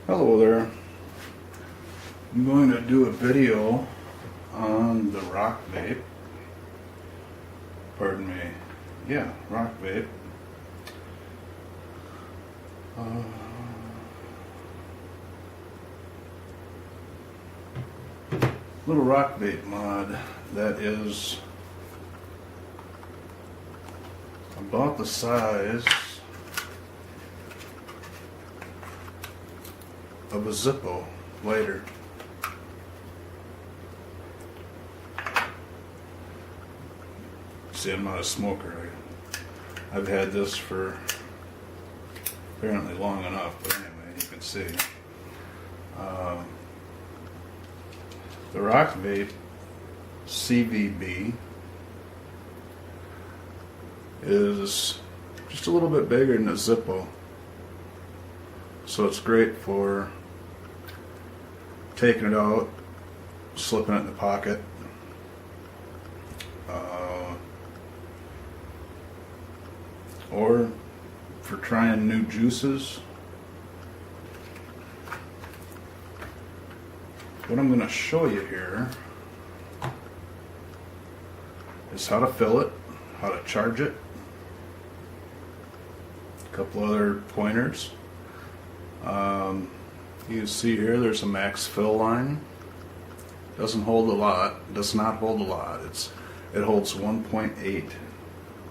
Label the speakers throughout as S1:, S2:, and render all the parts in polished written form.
S1: Hello there. I'm going to do a video on the Roc Vape. Pardon me. Yeah, Roc Vape. Little Roc Vape mod that is about the size of a Zippo lighter. See, I'm not a smoker. I've had this for apparently long enough, but anyway, you can see. The ROCVAPE CVB is just a little bit bigger than a Zippo, so it's great for taking it out, slipping it in the pocket, or for trying new juices. What I'm going to show you here is how to fill it, how to charge it, a couple other pointers. You can see here there's a max fill line. Doesn't hold a lot, does not hold a lot. It holds 1.8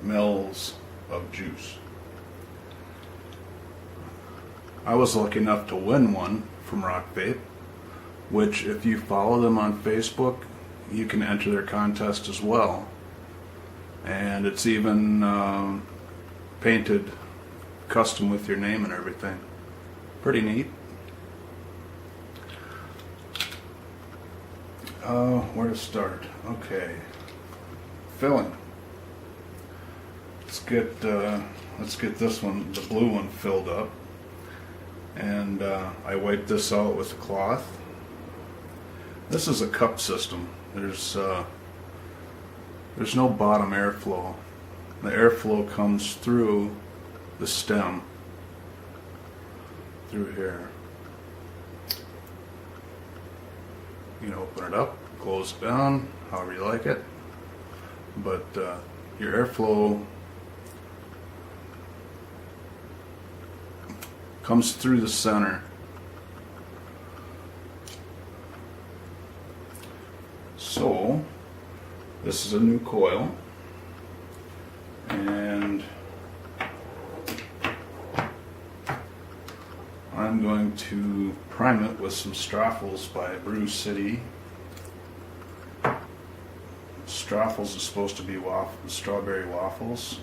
S1: mils of juice. I was lucky enough to win one from Roc Vape, which if you follow them on Facebook, you can enter their contest as well. And it's even painted custom with your name and everything. Pretty neat. Where to start? Okay. Filling. Let's get this one, the blue one, filled up. And I wipe this out with a cloth. This is a cup system. There's no bottom airflow. The airflow comes through the stem, through here. You can open it up, close it down, however you like it. But your airflow comes through the center. So this is a new coil, and I'm going to prime it with some Straffles by Brew City. Straffles is supposed to be strawberry waffles.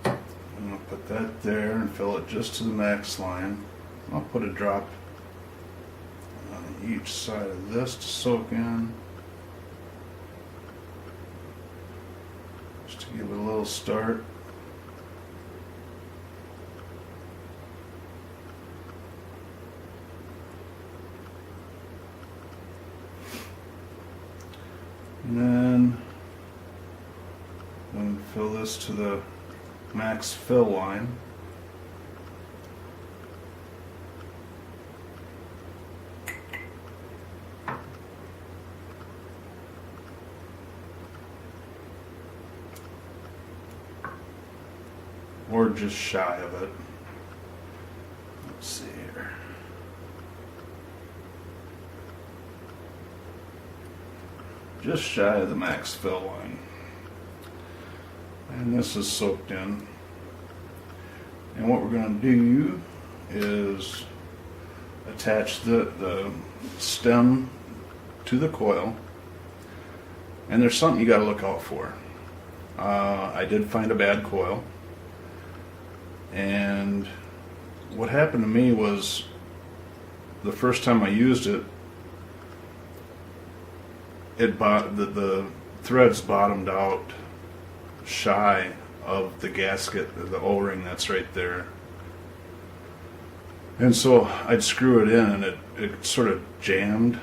S1: I'm going to put that there and fill it just to the max line. I'll put a drop on each side of this to soak in, just to give it a little start. And then I'm going to fill this to the max fill line. Or just shy of it. Let's see here. Just shy of the max fill line. And this is soaked in. And what we're going to do is attach the stem to the coil. And there's something you got to look out for. I did find a bad coil. And what happened to me was, the first time I used it, the threads bottomed out shy of the gasket, the O-ring that's right there. And so I'd screw it in and it sort of jammed,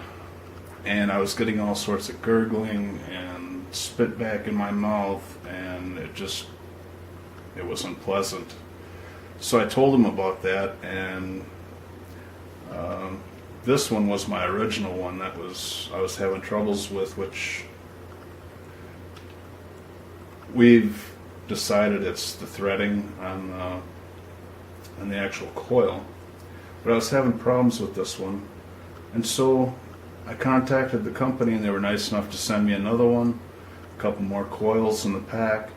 S1: and I was getting all sorts of gurgling and spit back in my mouth, and it was unpleasant. So I told him about that, and This one was my original one that I was having troubles with, which we've decided it's the threading on the actual coil. But I was having problems with this one, and so I contacted the company, and they were nice enough to send me another one, a couple more coils in the pack.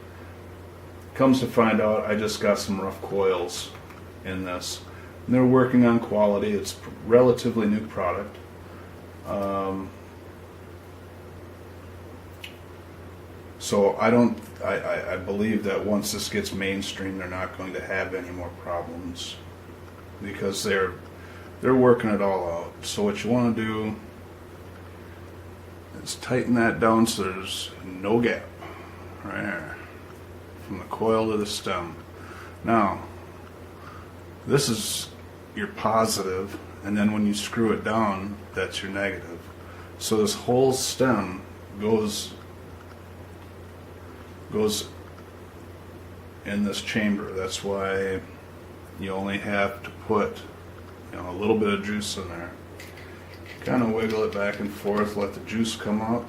S1: Comes to find out, I just got some rough coils in this. And they're working on quality. It's a relatively new product. So I believe that once this gets mainstream, they're not going to have any more problems, because they're working it all out. So what you want to do is tighten that down so there's no gap right there from the coil to the stem. Now this is your positive, and then when you screw it down, that's your negative. So this whole stem goes in this chamber. That's why you only have to put, a little bit of juice in there. Kind of wiggle it back and forth, let the juice come up.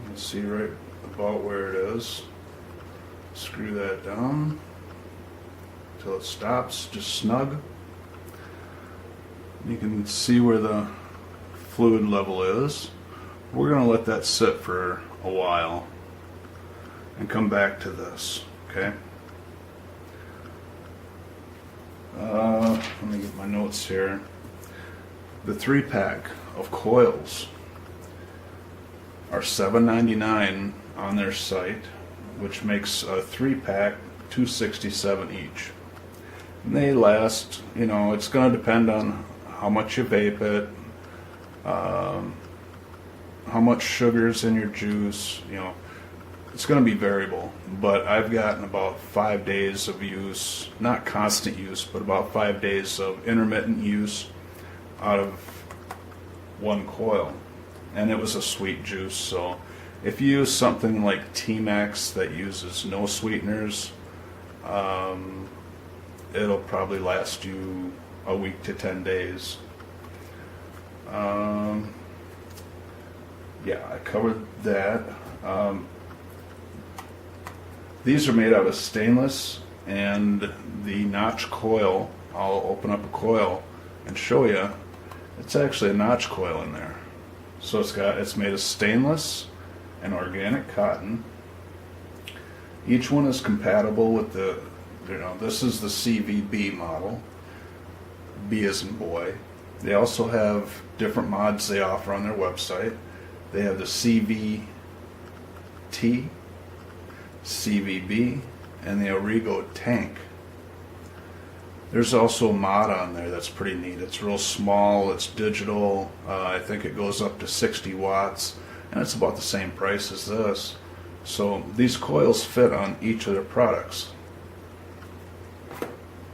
S1: You can see right about where it is. Screw that down until it stops, just snug. You can see where the fluid level is. We're going to let that sit for a while and come back to this, okay? Let me get my notes here. The 3-pack of coils are $7.99 on their site, which makes a 3-pack $2.67 each. And they last, it's going to depend on how much you vape it, how much sugar's in your juice, it's going to be variable. But I've gotten about 5 days of use, not constant use, but about 5 days of intermittent use out of one coil. And it was a sweet juice, so if you use something like T-Max that uses no sweeteners, it'll probably last you a week to 10 days. Yeah, I covered that. These are made out of stainless, and the notch coil, I'll open up a coil and show you, it's actually a notch coil in there. So it's made of stainless and organic cotton. Each one is compatible with this is the CVB model, B as in boy. They also have different mods they offer on their website. They have the CVT, CVB, and the Origo tank. There's also a mod on there that's pretty neat. It's real small, it's digital, I think it goes up to 60 watts, and it's about the same price as this. So these coils fit on each of their products.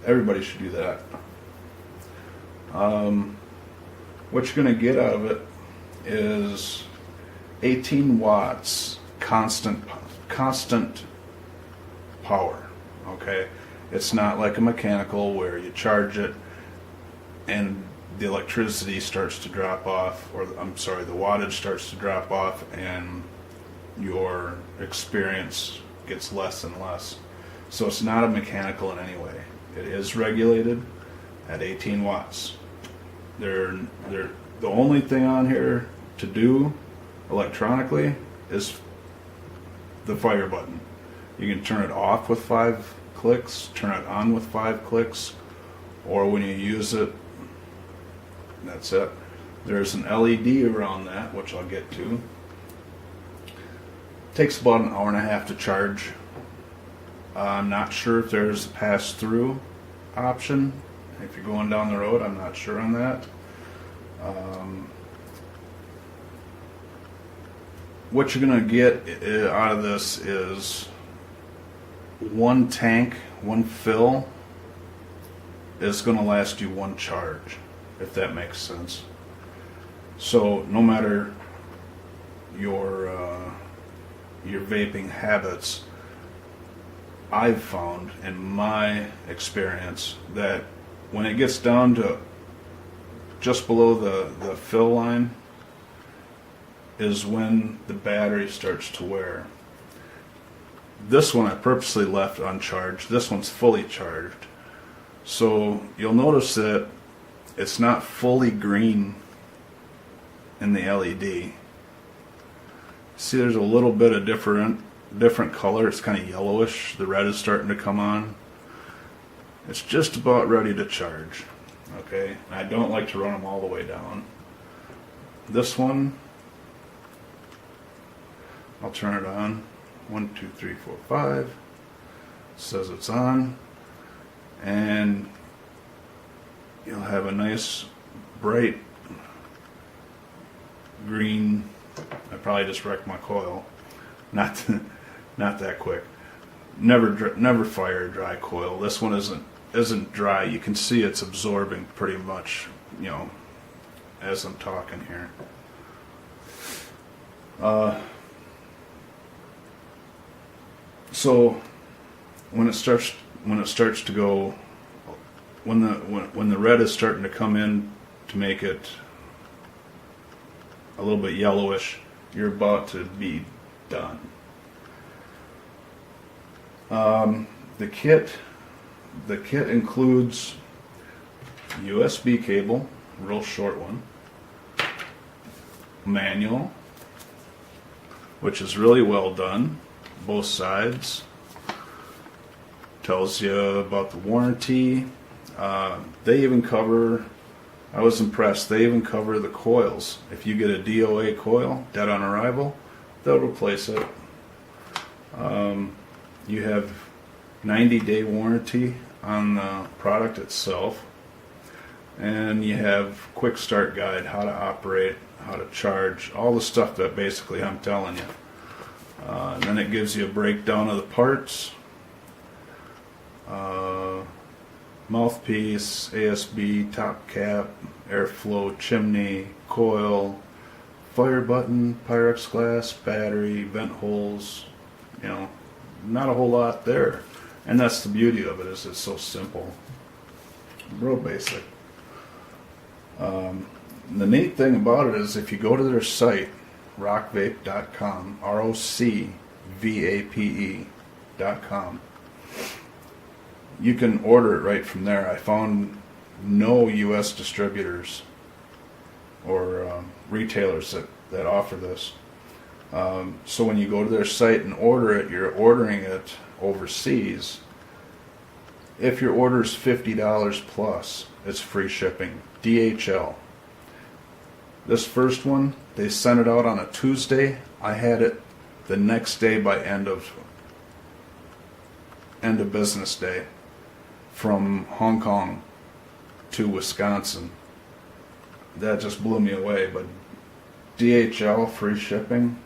S1: Everybody should do that. What you're going to get out of it is 18 watts constant power. Okay, it's not like a mechanical where you charge it and the electricity starts to drop off, or the wattage starts to drop off, and your experience gets less and less. So it's not a mechanical in any way. It is regulated at 18 watts. The only thing on here to do electronically is the fire button. You can turn it off with 5 clicks, turn it on with 5 clicks, or when you use it, that's it. There's an LED around that, which I'll get to. Takes about an hour and a half to charge. I'm not sure if there's a pass-through option. If you're going down the road, I'm not sure on that. What you're going to get out of this is one tank, one fill is going to last you one charge, if that makes sense. So no matter your vaping habits, I've found in my experience that when it gets down to just below the fill line is when the battery starts to wear. This one I purposely left uncharged. This one's fully charged. So you'll notice that it's not fully green in the LED. See, there's a little bit of different color. It's kind of yellowish. The red is starting to come on. It's just about ready to charge. Okay, I don't like to run them all the way down. This one, I'll turn it on. 1, 2, 3, 4, 5. Says it's on, and you'll have a nice bright green. I probably just wrecked my coil. Not that quick. Never fire a dry coil. This one isn't dry. You can see it's absorbing pretty much, as I'm talking here. So when it starts to go, when the red is starting to come in to make it a little bit yellowish, you're about to be done. The kit includes USB cable, real short one, manual, which is really well done, both sides. Tells you about the warranty. They even cover, I was impressed, they even cover the coils. If you get a DOA coil, dead on arrival, they'll replace it. You have 90-day warranty on the product itself, and you have quick start guide, how to operate, how to charge, all the stuff that basically I'm telling you. And then it gives you a breakdown of the parts, mouthpiece, ASB, top cap, airflow, chimney, coil, fire button, Pyrex glass, battery, vent holes. Not a whole lot there. And that's the beauty of it, is it's so simple. Real basic. The neat thing about it is if you go to their site, ROCVAPE.com, ROCVAPE.com, you can order it right from there. I found no U.S. distributors or retailers that offer this. So when you go to their site and order it, you're ordering it overseas. If your order is $50 plus, it's free shipping. DHL. This first one, they sent it out on a Tuesday. I had it the next day by end of business day, from Hong Kong to Wisconsin. That just blew me away. But DHL free shipping.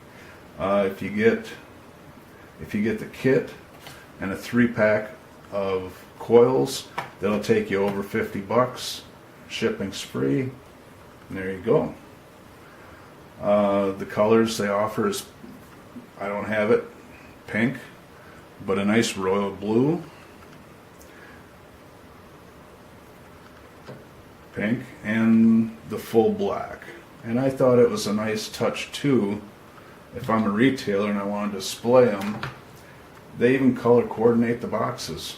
S1: If you get the kit and a 3-pack of coils, that'll take you over $50. Shipping's free. And there you go. The colors they offer is, I don't have it, pink, but a nice royal blue, pink, and the full black. And I thought it was a nice touch too. If I'm a retailer and I want to display them, they even color coordinate the boxes.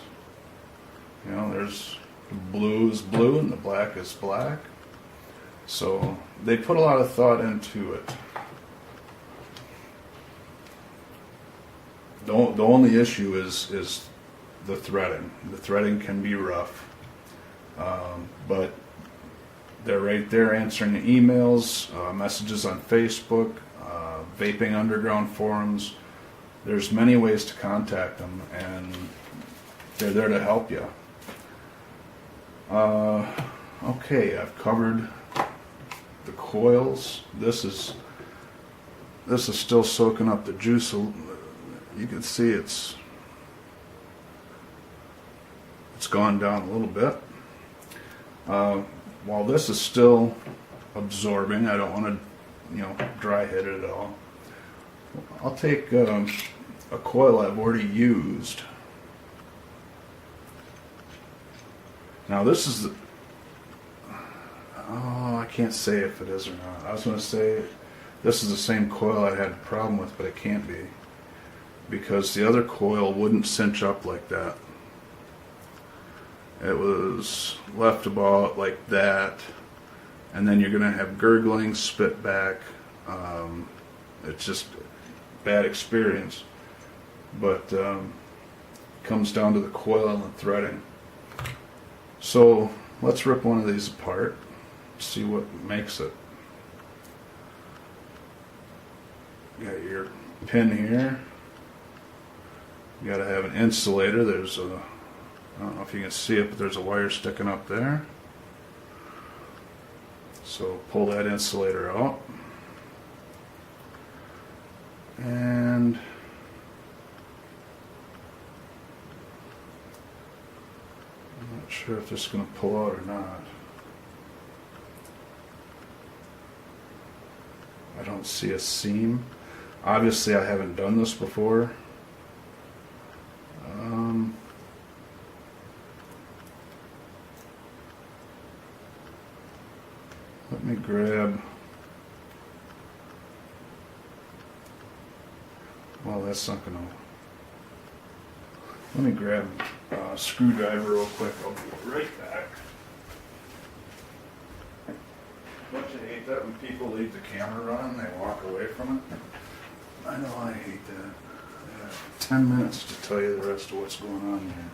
S1: There's the blue is blue and the black is black. So they put a lot of thought into it. The only issue is the threading. The threading can be rough, but they're right there answering the emails, messages on Facebook, Vaping Underground forums. There's many ways to contact them, and they're there to help you. Okay, I've covered the coils. This is still soaking up the juice. You can see it's gone down a little bit. While this is still absorbing, I don't want to dry hit it at all. I'll take a coil I've already used, Now this is the, oh, I can't say if it is or not. I was going to say this is the same coil I had a problem with, but it can't be, because the other coil wouldn't cinch up like that. It was left about like that, and then you're going to have gurgling, spit back. It's just bad experience, but comes down to the coil and the threading. So let's rip one of these apart, see what makes it. You got your pin here. You got to have an insulator. There's a, I don't know if you can see it, but there's a wire sticking up there. So pull that insulator out. And I'm not sure if this is going to pull out or not. I don't see a seam. Obviously I haven't done this before. Let me grab, well, that's not gonna, let me grab a screwdriver real quick. I'll be right back. Don't you hate that when people leave the camera running and they walk away from it? I know I hate that. I have 10 minutes to tell you the rest of what's going on here.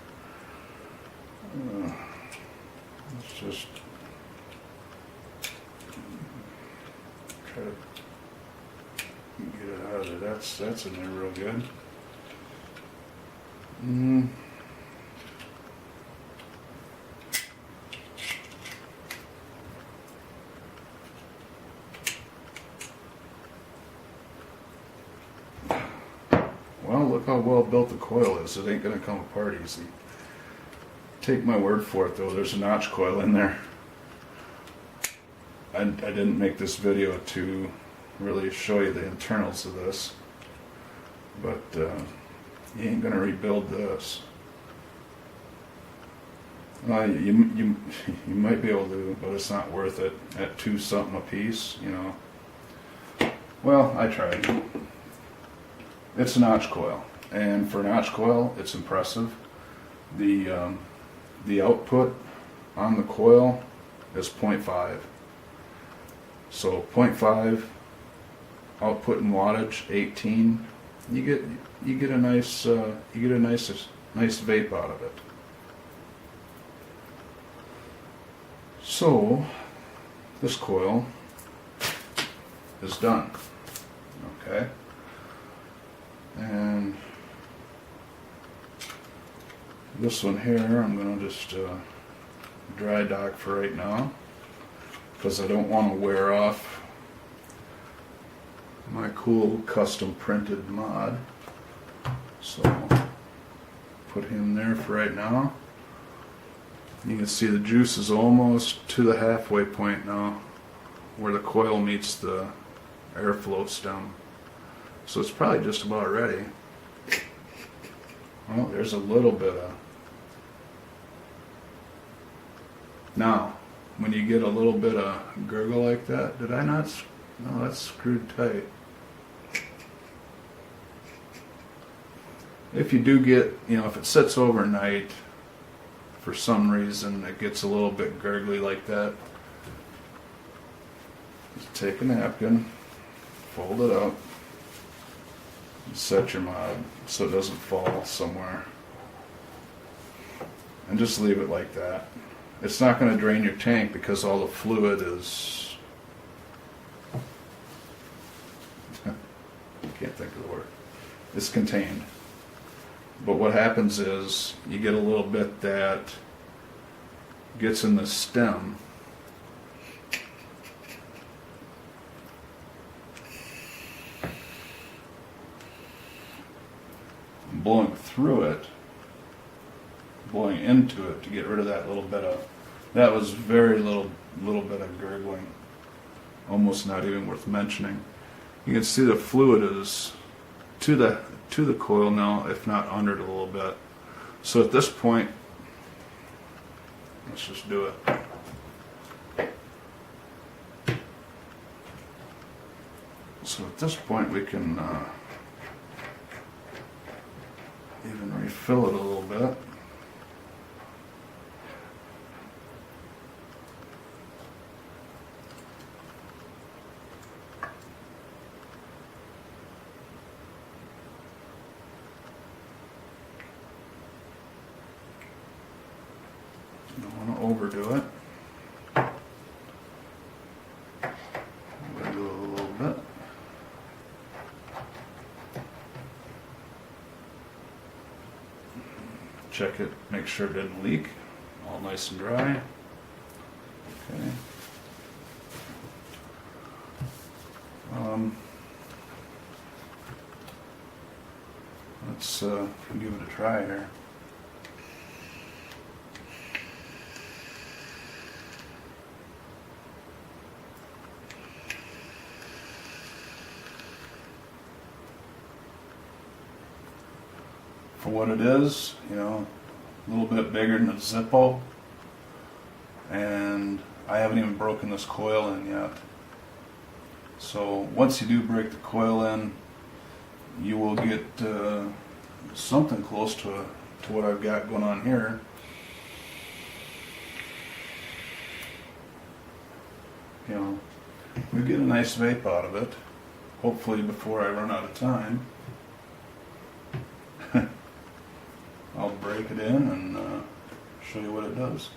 S1: Let's just try to get it out of there. That's in there real good. Well, look how well built the coil is. It ain't gonna come apart easy. Take my word for it though, there's a notch coil in there. I didn't make this video to really show you the internals of this, but you ain't gonna rebuild this. You might be able to, but it's not worth it at $2 something a piece, you know. Well, I tried. It's a notch coil, and for a notch coil, it's impressive. The output on the coil is 0.5. So 0.5 output in wattage, 18. You get a nice nice vape out of it. So this coil is done. Okay. And this one here, I'm going to just dry dock for right now, because I don't want to wear off my cool custom printed mod. So put him there for right now. You can see the juice is almost to the halfway point now, where the coil meets the airflow stem. So it's probably just about ready. Well, there's a little bit of... Now, when you get a little bit of gurgle like that, did I not? No, that's screwed tight. If you do get, if it sits overnight, for some reason it gets a little bit gurgly like that, just take a napkin, fold it up, and set your mod so it doesn't fall somewhere. And just leave it like that. It's not going to drain your tank because all the fluid is... I can't think of the word. It's contained. But what happens is you get a little bit that gets in the stem. Blowing through it, blowing into it to get rid of that little bit of, that was very little bit of gurgling, almost not even worth mentioning. You can see the fluid is to the coil now, if not under it a little bit. So at this point, Let's just do it. So at this point we can even refill it a little bit. Don't want to overdo it. I'm going to do it a little bit. Check it, make sure it didn't leak. All nice and dry. Okay. Let's give it a try here. For what it is, you know, a little bit bigger than a Zippo, and I haven't even broken this coil in yet. So once you do break the coil in, you will get something close to what I've got going on here. You know, we get a nice vape out of it, hopefully before I run out of time. I'll break it in and show you what it does.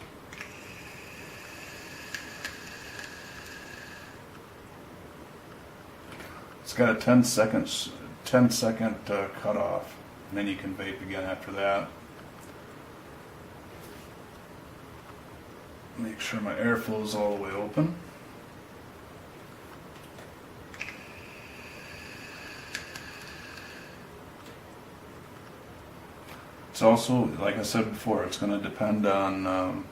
S1: It's got a 10 second cutoff, and then you can vape again after that. Make sure my airflow is all the way open. It's also, like I said before, it's going to depend on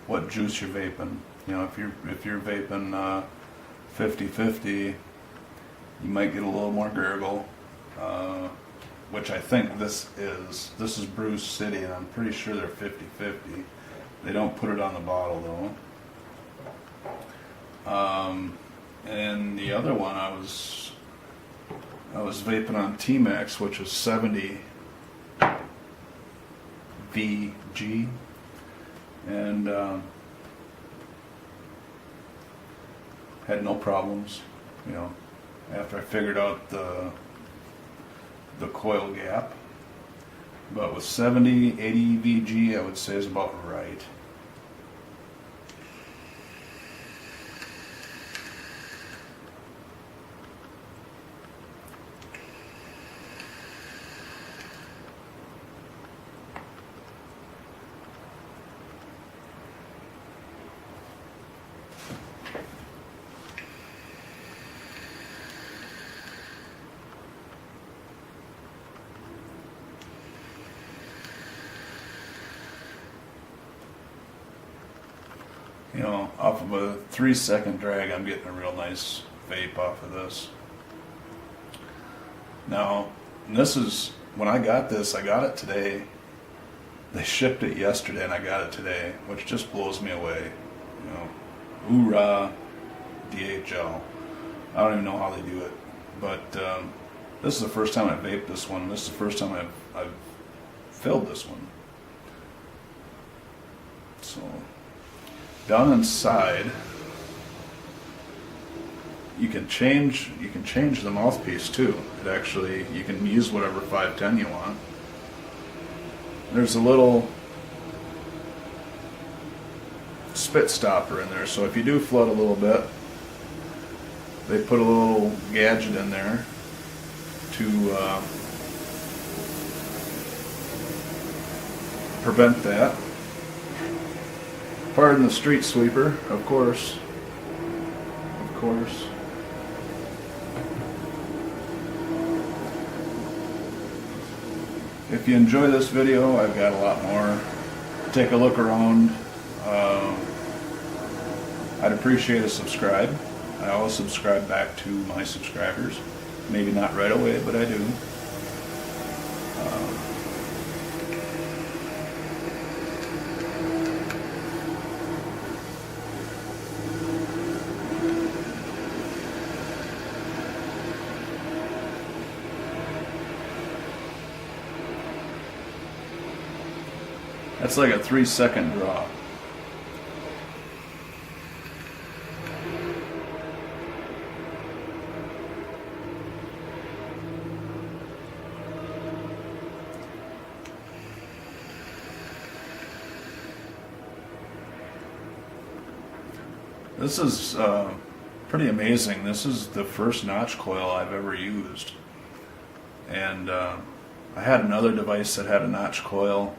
S1: what juice you're vaping. You know, if you're vaping 50-50, you might get a little more gurgle, which I think this is. This is Bruce City, and I'm pretty sure they're 50-50. They don't put it on the bottle though. And the other one, I was vaping on T-Max, which is 70 VG, and had no problems, you know, after I figured out the coil gap. But with 70, 80 VG, I would say is about right. You know, off of a 3-second drag, I'm getting a real nice vape off of this. Now, this is, when I got this, I got it today. They shipped it yesterday and I got it today, which just blows me away. You know, hoorah, DHL. I don't even know how they do it, but this is the first time I vaped this one. This is the first time I've filled this one. So, down inside, you can change the mouthpiece too. It actually, you can use whatever 510 you want. There's a little spit stopper in there, so if you do flood a little bit, they put a little gadget in there to prevent that. Pardon the street sweeper, of course. Of course. If you enjoy this video, I've got a lot more. Take a look around. I'd appreciate a subscribe. I always subscribe back to my subscribers. Maybe not right away, but I do. That's like a 3-second draw. This is pretty amazing. This is the first notch coil I've ever used. And I had another device that had a notch coil,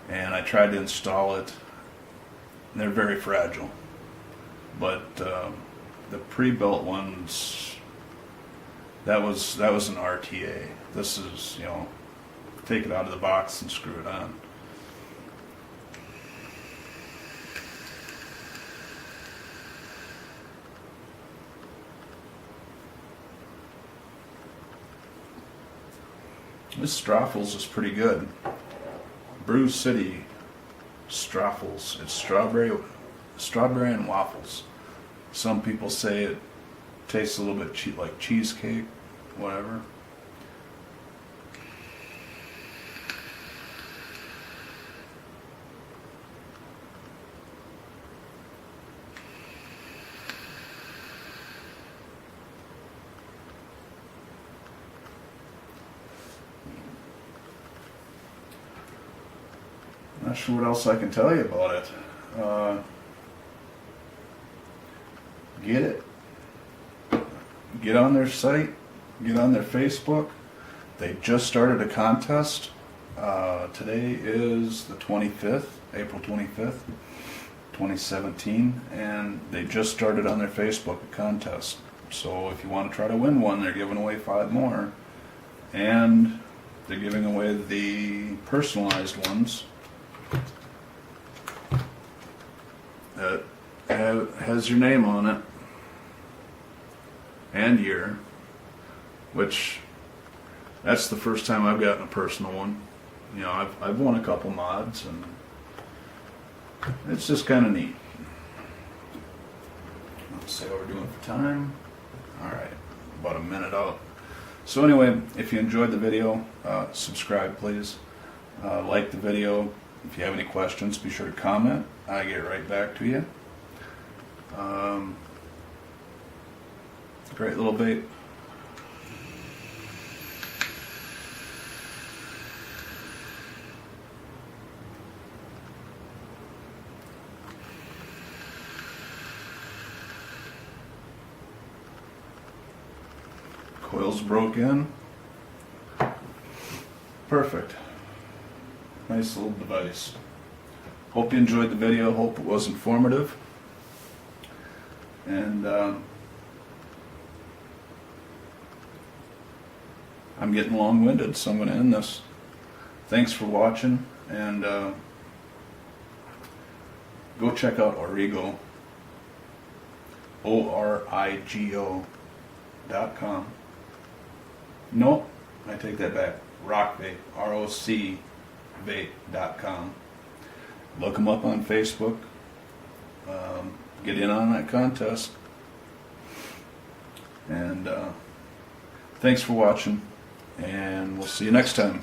S1: and I tried to install it. And they're very fragile. But the pre-built ones, that was an RTA. This is, you know, take it out of the box and screw it on. This Straffles is pretty good. Brew City Straffles. It's strawberry and waffles. Some people say it tastes a little bit like cheesecake, whatever. Not sure what else I can tell you about it. Get it. Get on their site. Get on their Facebook. They just started a contest. Today is the 25th, April 25th, 2017, and they just started on their Facebook a contest. So if you want to try to win one, they're giving away 5 more. And they're giving away the personalized ones. That has your name on it and year, which that's the first time I've gotten a personal one. You know, I've won a couple mods, and it's just kind of neat. Let's see how we're doing for time. All right, about a minute out. So anyway, if you enjoyed the video, subscribe please. Like the video. If you have any questions, be sure to comment. I get right back to you. Great little vape. Coils broke in. Perfect. Nice little device. Hope you enjoyed the video. Hope it was informative. And I'm getting long-winded, so I'm going to end this. Thanks for watching, and go check out Origo, ORIGO.com. Nope, I take that back. Roc Vape, ROCVAPE.com. Look them up on Facebook. Get in on that contest. And thanks for watching, and we'll see you next time.